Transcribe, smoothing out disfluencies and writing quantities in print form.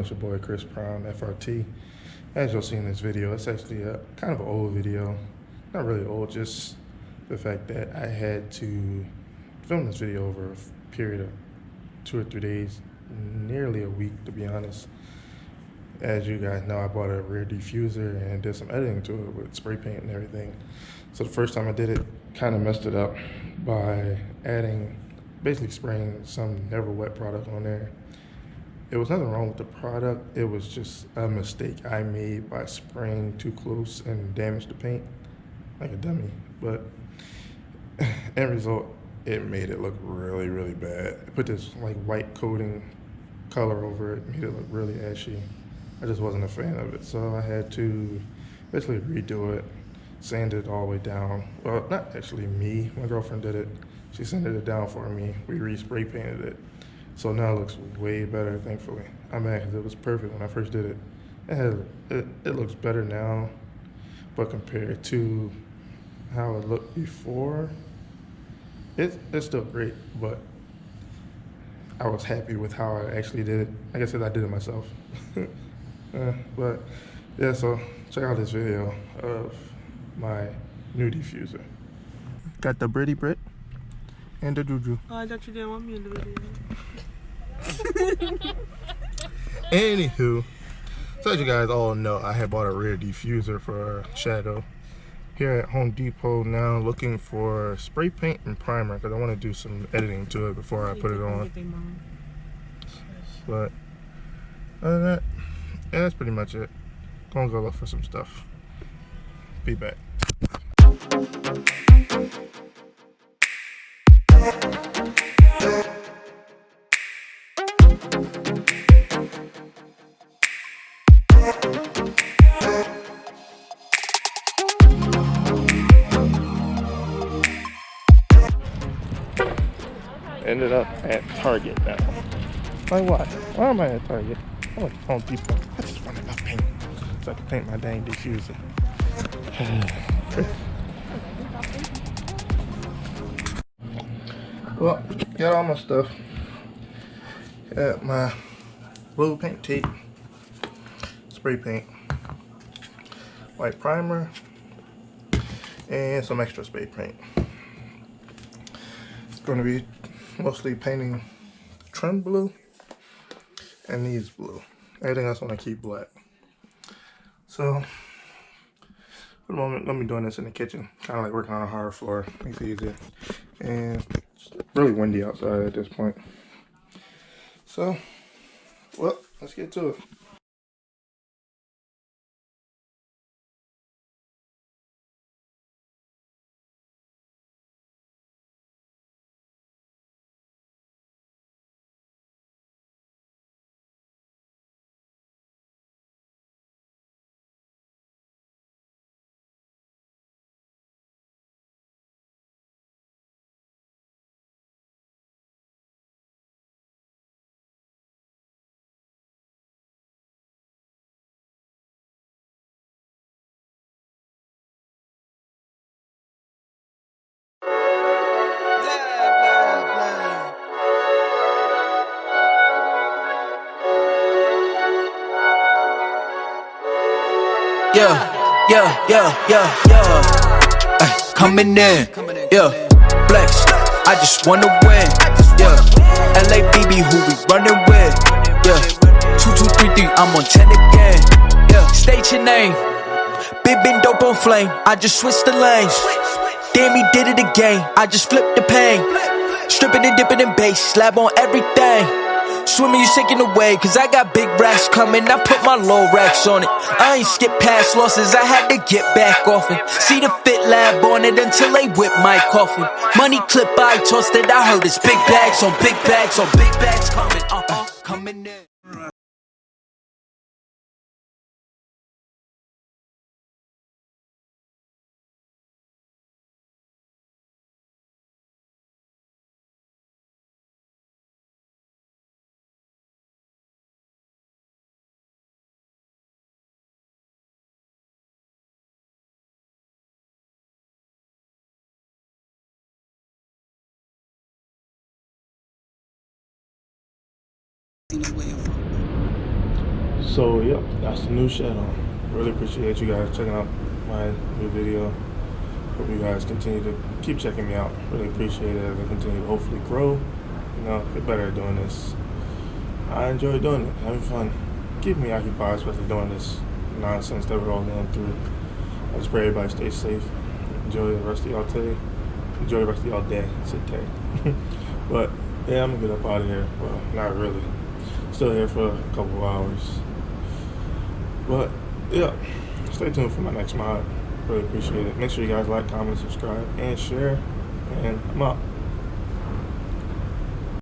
It's your boy Chris Brown, FRT. As you'll see in this video, it's actually a kind of an old video. Not really old, just the fact that I had to film this video over a period of 2 or 3 days, nearly a week to be honest. As you guys know, I bought a rear diffuser and did some editing to it with spray paint and everything. So the first time I did it, kind of messed it up by basically spraying some never wet product on there. It was nothing wrong with the product, it was just a mistake I made by spraying too close and damaged the paint like a dummy. But end result, it made it look really, really bad. I put this like white coating color over it, made it look really ashy. I just wasn't a fan of it, so I had to basically redo it, sand it all the way down. Well, not actually me, my girlfriend did it. She sanded it down for me. We re-spray painted it. So now it looks way better, thankfully. I'm mad because it was perfect when I first did it. It looks better now, but compared to how it looked before, it's still great, but I was happy with how I actually did it. Like I said, I did it myself. But yeah, so check out this video of my new diffuser. Got the Britty Brit and the Juju. Oh, I thought you didn't want me in the video. Anywho, so as you guys all know, I had bought a rear diffuser for Shadow. Here at Home Depot now, looking for spray paint and primer because I want to do some editing to it before I put it on. But other than that, yeah, that's pretty much it. Gonna go look for some stuff. Be back. Ended up at Target now. Like what? Why am I at Target? I went to Home Depot. I just wanted enough paint so I can paint my dang diffuser. Well, got all my stuff. Got my blue paint tape, spray paint, white primer, and some extra spray paint. It's going to be mostly painting trim blue and these blue. Everything else I want to keep black. So for the moment, let me doing this in the kitchen. Kind of like working on a hard floor. Makes it easier. And it's really windy outside at this point. So, well, let's get to it. Coming in, yeah, flex, I just wanna win, yeah, LABB who we running with, yeah, 2233, I'm on 10 again, yeah, state your name, been dope on flame, I just switched the lanes, damn he did it again, I just flipped the pain, stripping and dipping in bass, slab on everything. Swimming, you sinking away, cause I got big racks coming. I put my low racks on it. I ain't skip past losses, I had to get back off it. See the fit lab on it until they whip my coffin. Money clip, I tossed it, I heard it's big bags on big bags on big bags coming, coming in. Where you from? So yep, that's the new shadow. Really appreciate you guys checking out my new video. Hope you guys continue to keep checking me out. Really appreciate it as I continue to hopefully grow. You know, get better at doing this. I enjoy doing it, having fun, keeping me occupied, especially doing this nonsense that we're all going through. I just pray everybody stay safe. Enjoy the rest of y'all day. Enjoy the rest of y'all day. Sit day. But yeah, I'm gonna get up out of here. Well, not really. Still here for a couple of hours. But yeah, stay tuned for my next mod. Really appreciate it. Make sure you guys like, comment, subscribe, and share. And I'm out.